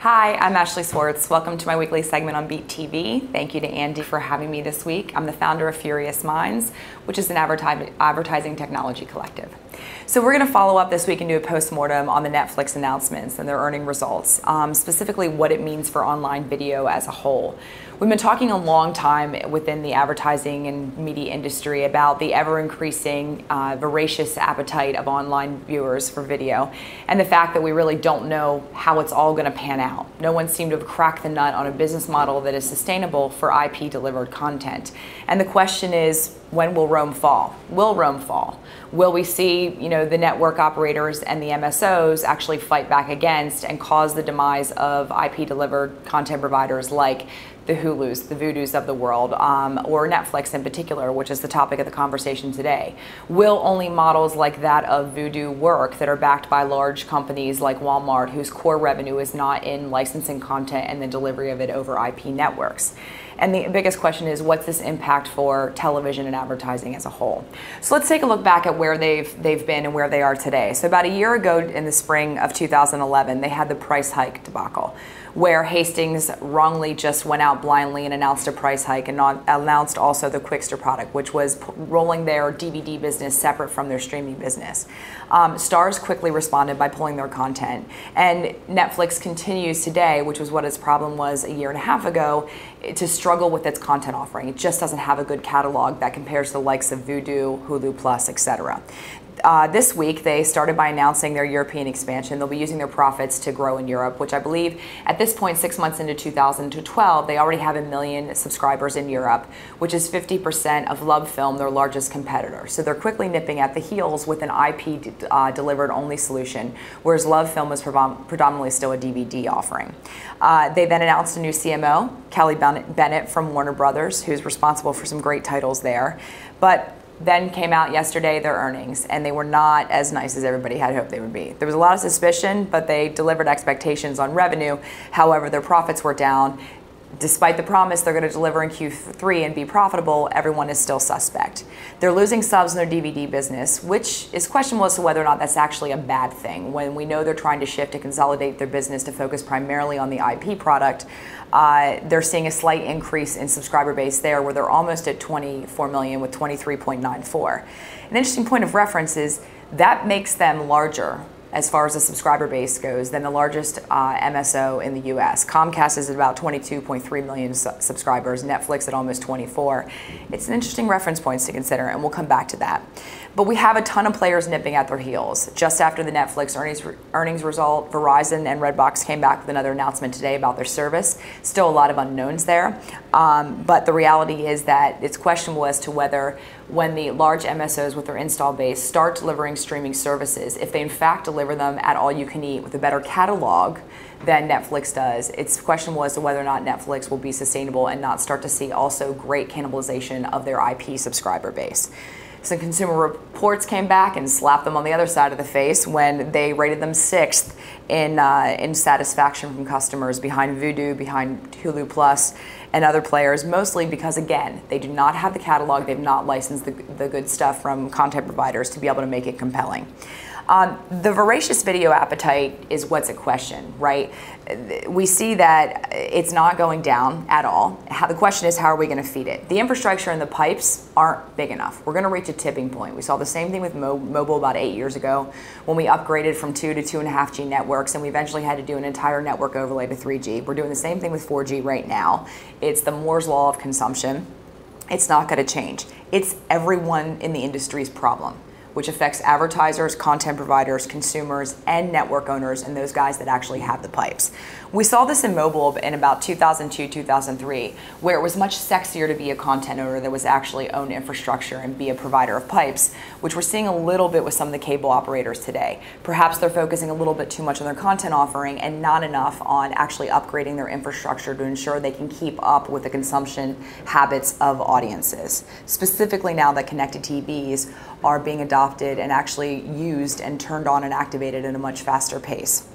Hi, I'm Ashley Swartz. Welcome to my weekly segment on Beat TV. Thank you to Andy for having me this week. I'm the founder of Furious Minds, which is an advertising technology collective. So we're going to follow up this week and do a post-mortem on the Netflix announcements and their earning results, specifically what it means for online video as a whole. We've been talking a long time within the advertising and media industry about the ever-increasing voracious appetite of online viewers for video, and the fact that we really don't know how it's all going to pan out. No one seemed to have cracked the nut on a business model that is sustainable for IP-delivered content. And the question is, when will Rome fall? Will Rome fall? Will we see, the network operators and the MSOs actually fight back against and cause the demise of IP-delivered content providers like the Hulus, the Voodoos of the world, or Netflix in particular, which is the topic of the conversation today? Will only models like that of Voodoo work that are backed by large companies like Walmart, whose core revenue is not in licensing content and the delivery of it over IP networks? And the biggest question is, what's this impact for television and advertising as a whole? So let's take a look back at where they've been and where they are today. So about a year ago in the spring of 2011, they had the price hike debacle, where Hastings wrongly just went out blindly and announced a price hike and announced also the Quickster product, which was rolling their DVD business separate from their streaming business. Starz quickly responded by pulling their content. And Netflix continues today, which was what its problem was a year and a half ago, to struggle with its content offering. It just doesn't have a good catalog that compares to the likes of Vudu, Hulu Plus, etc. This week, they started by announcing their European expansion. They'll be using their profits to grow in Europe, which I believe at this point, 6 months into 2012, they already have 1 million subscribers in Europe, which is 50% of LoveFilm, their largest competitor. So they're quickly nipping at the heels with an IP delivered only solution, whereas LoveFilm is predominantly still a DVD offering. They then announced a new CMO, Kelly Bennett from Warner Brothers, who's responsible for some great titles there. But then came out yesterday their earnings, and they were not as nice as everybody had hoped they would be. There was a lot of suspicion, but they delivered expectations on revenue. However, their profits were down. Despite the promise they're going to deliver in Q3 and be profitable, everyone is still suspect. They're losing subs in their DVD business, which is questionable as to whether or not that's actually a bad thing. When we know they're trying to shift to consolidate their business to focus primarily on the IP product, they're seeing a slight increase in subscriber base there, where they're almost at 24 million with 23.94. An interesting point of reference is that makes them larger as far as the subscriber base goes than the largest MSO in the US. Comcast is at about 22.3 million subscribers, Netflix at almost 24. It's an interesting reference points to consider, and we'll come back to that. But we have a ton of players nipping at their heels. Just after the Netflix earnings result, Verizon and Redbox came back with another announcement today about their service. Still a lot of unknowns there. But the reality is that it's questionable as to whether, when the large MSOs with their install base start delivering streaming services, if they in fact deliver them at all you can eat with a better catalog than Netflix does, it's questionable as to whether or not Netflix will be sustainable and not start to see also great cannibalization of their IP subscriber base. Some Consumer Reports came back and slapped them on the other side of the face when they rated them 6th in satisfaction from customers, behind Vudu, behind Hulu Plus, and other players, mostly because, again, they do not have the catalog, they've not licensed the good stuff from content providers to be able to make it compelling. The voracious video appetite is what's at question, right? We see that it's not going down at all. The question is, how are we going to feed it? The infrastructure and the pipes aren't big enough. We're going to reach a tipping point. We saw the same thing with mobile about 8 years ago when we upgraded from 2 to 2.5G networks, and we eventually had to do an entire network overlay to 3G. We're doing the same thing with 4G right now. It's the Moore's law of consumption. It's not going to change. It's everyone in the industry's problem, which affects advertisers, content providers, consumers, and network owners, and those guys that actually have the pipes. We saw this in mobile in about 2002, 2003, where it was much sexier to be a content owner that was actually own infrastructure and be a provider of pipes, which we're seeing a little bit with some of the cable operators today. Perhaps they're focusing a little bit too much on their content offering and not enough on actually upgrading their infrastructure to ensure they can keep up with the consumption habits of audiences. Specifically now that connected TVs are being adopted and actually used and turned on and activated at a much faster pace.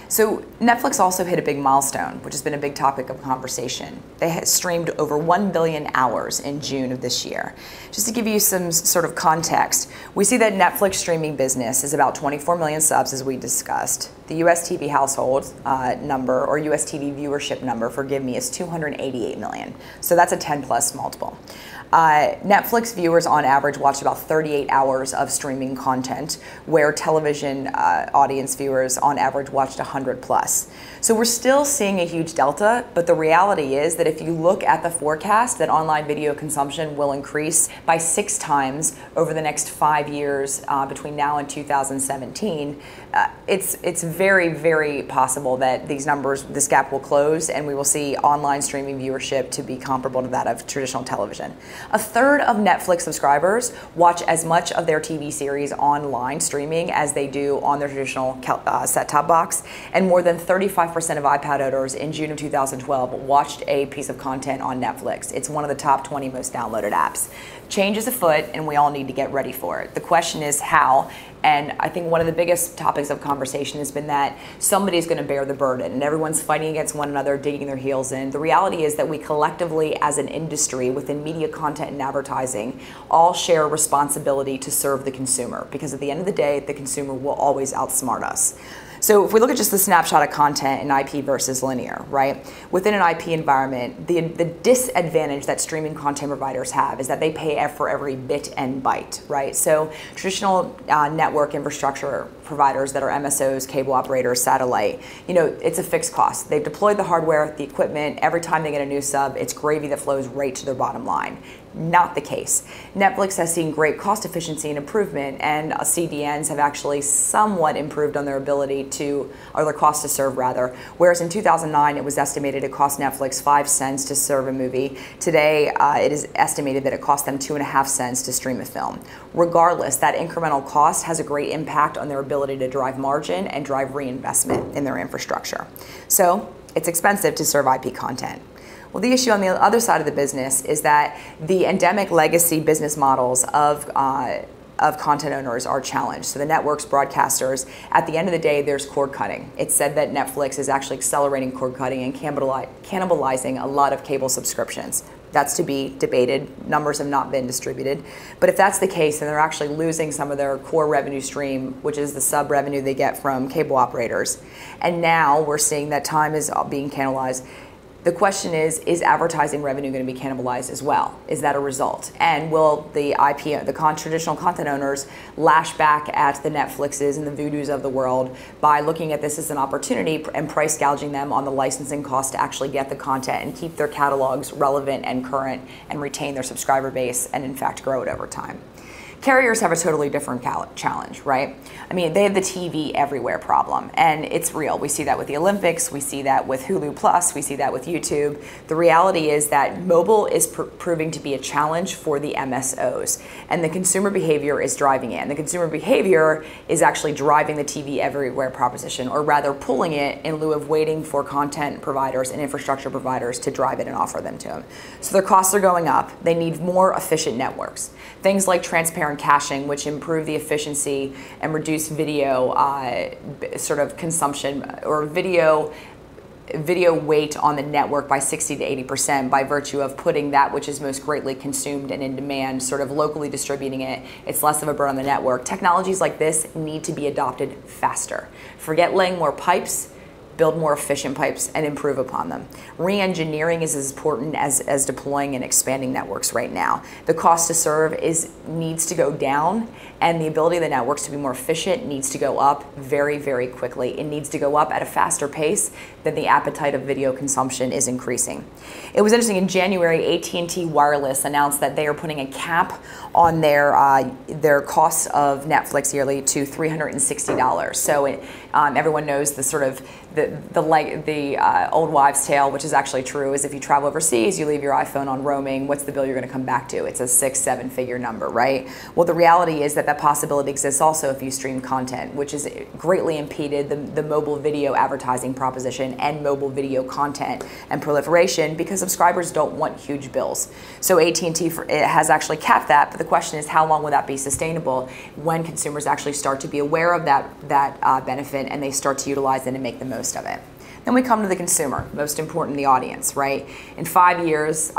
So Netflix also hit a big milestone, which has been a big topic of conversation. They had streamed over 1 billion hours in June of this year. Just to give you some sort of context, we see that Netflix streaming business is about 24 million subs, as we discussed. The US TV household number, or US TV viewership number, forgive me, is 288 million. So that's a 10 plus multiple. Netflix viewers on average watch about 38 hours of streaming content, where television audience viewers on average watched 100 plus. So we're still seeing a huge delta, but the reality is that if you look at the forecast, that online video consumption will increase by 6 times over the next 5 years between now and 2017. It's very, very possible that these numbers, this gap will close, and we will see online streaming viewership to be comparable to that of traditional television. A third of Netflix subscribers watch as much of their TV series online streaming as they do on their traditional set-top box, and more than 35% of iPad owners in June of 2012 watched a piece of content on Netflix. It's one of the top 20 most downloaded apps. Change is afoot, and we all need to get ready for it. The question is how, and I think one of the biggest topics of conversation has been that somebody's going to bear the burden, and everyone's fighting against one another, digging their heels in. The reality is that we collectively, as an industry within media content and advertising, all share responsibility to serve the consumer, because at the end of the day, the consumer will always outsmart us. So if we look at just the snapshot of content in IP versus linear, right? Within an IP environment, the disadvantage that streaming content providers have is that they pay for every bit and byte, right? So traditional network infrastructure providers that are MSOs, cable operators, satellite, it's a fixed cost. They've deployed the hardware, the equipment. Every time they get a new sub, it's gravy that flows right to their bottom line. Not the case. Netflix has seen great cost efficiency and improvement, and CDNs have actually somewhat improved on their ability to, or their cost to serve rather, whereas in 2009 it was estimated it cost Netflix 5 cents to serve a movie. Today it is estimated that it cost them 2.5 cents to stream a film. Regardless, that incremental cost has a great impact on their ability to drive margin and drive reinvestment in their infrastructure. So it's expensive to serve IP content. Well, the issue on the other side of the business is that the endemic legacy business models of content owners are challenged. So the networks, broadcasters, at the end of the day, there's cord cutting. It's said that Netflix is actually accelerating cord cutting and cannibalizing a lot of cable subscriptions. That's to be debated. Numbers have not been distributed. But if that's the case, then they're actually losing some of their core revenue stream, which is the sub revenue they get from cable operators. And now we're seeing that time is being cannibalized. The question is advertising revenue going to be cannibalized as well? Is that a result? And will the traditional content owners lash back at the Netflixes and the Voodoos of the world by looking at this as an opportunity and price gouging them on the licensing cost to actually get the content and keep their catalogs relevant and current and retain their subscriber base and in fact grow it over time? Carriers have a totally different challenge, right? I mean, they have the TV everywhere problem, and it's real. We see that with the Olympics, we see that with Hulu Plus, we see that with YouTube. The reality is that mobile is proving to be a challenge for the MSOs, and the consumer behavior is driving it. And the consumer behavior is actually driving the TV everywhere proposition, or rather pulling it in lieu of waiting for content providers and infrastructure providers to drive it and offer them to them. So their costs are going up. They need more efficient networks. Things like transparent caching, which improve the efficiency and reduce video sort of consumption or video weight on the network by 60 to 80% by virtue of putting that which is most greatly consumed and in demand, sort of locally distributing it. It's less of a burden on the network. Technologies like this need to be adopted faster. Forget laying more pipes. Build more efficient pipes and improve upon them. Re-engineering is as important as deploying and expanding networks right now. The cost to serve needs to go down, and the ability of the networks to be more efficient needs to go up very, very quickly. It needs to go up at a faster pace than the appetite of video consumption is increasing. It was interesting, in January, AT&T Wireless announced that they are putting a cap on their costs of Netflix yearly to $360. So everyone knows the sort of the old wives' tale, which is actually true, is if you travel overseas, you leave your iPhone on roaming, what's the bill you're going to come back to? It's a 6-7 figure number, right? Well, the reality is that that possibility exists also if you stream content, which has greatly impeded the mobile video advertising proposition and mobile video content and proliferation because subscribers don't want huge bills. So AT&T has actually capped that, but the question is how long will that be sustainable when consumers actually start to be aware of that benefit and they start to utilize it and make the most of it. Then we come to the consumer, most important, the audience, right? In 6 years,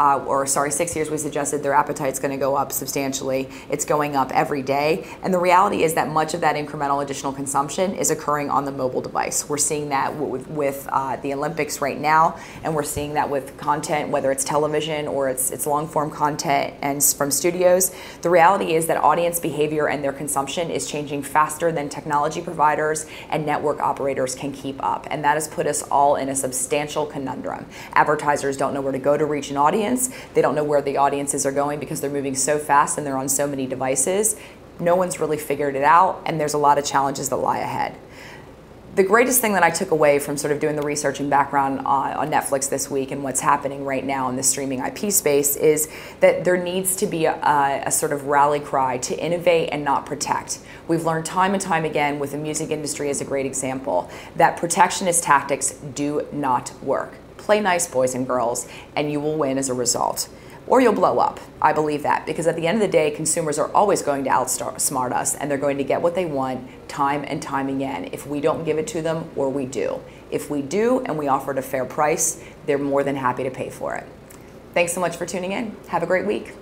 we suggested their appetite's going to go up substantially. It's going up every day. And the reality is that much of that incremental additional consumption is occurring on the mobile device. We're seeing that with the Olympics right now, and we're seeing that with content, whether it's television or it's long-form content and from studios. The reality is that audience behavior and their consumption is changing faster than technology providers and network operators can keep up. And that has put us all in a substantial conundrum. Advertisers don't know where to go to reach an audience. They don't know where the audiences are going because they're moving so fast and they're on so many devices. No one's really figured it out, and there's a lot of challenges that lie ahead. The greatest thing that I took away from sort of doing the research and background on Netflix this week and what's happening right now in the streaming IP space is that there needs to be a sort of rally cry to innovate and not protect. We've learned time and time again with the music industry as a great example that protectionist tactics do not work. Play nice, boys and girls, and you will win as a result. Or you'll blow up. I believe that because at the end of the day, consumers are always going to outsmart us and they're going to get what they want time and time again if we don't give it to them or we do. If we do and we offer it a fair price, they're more than happy to pay for it. Thanks so much for tuning in. Have a great week.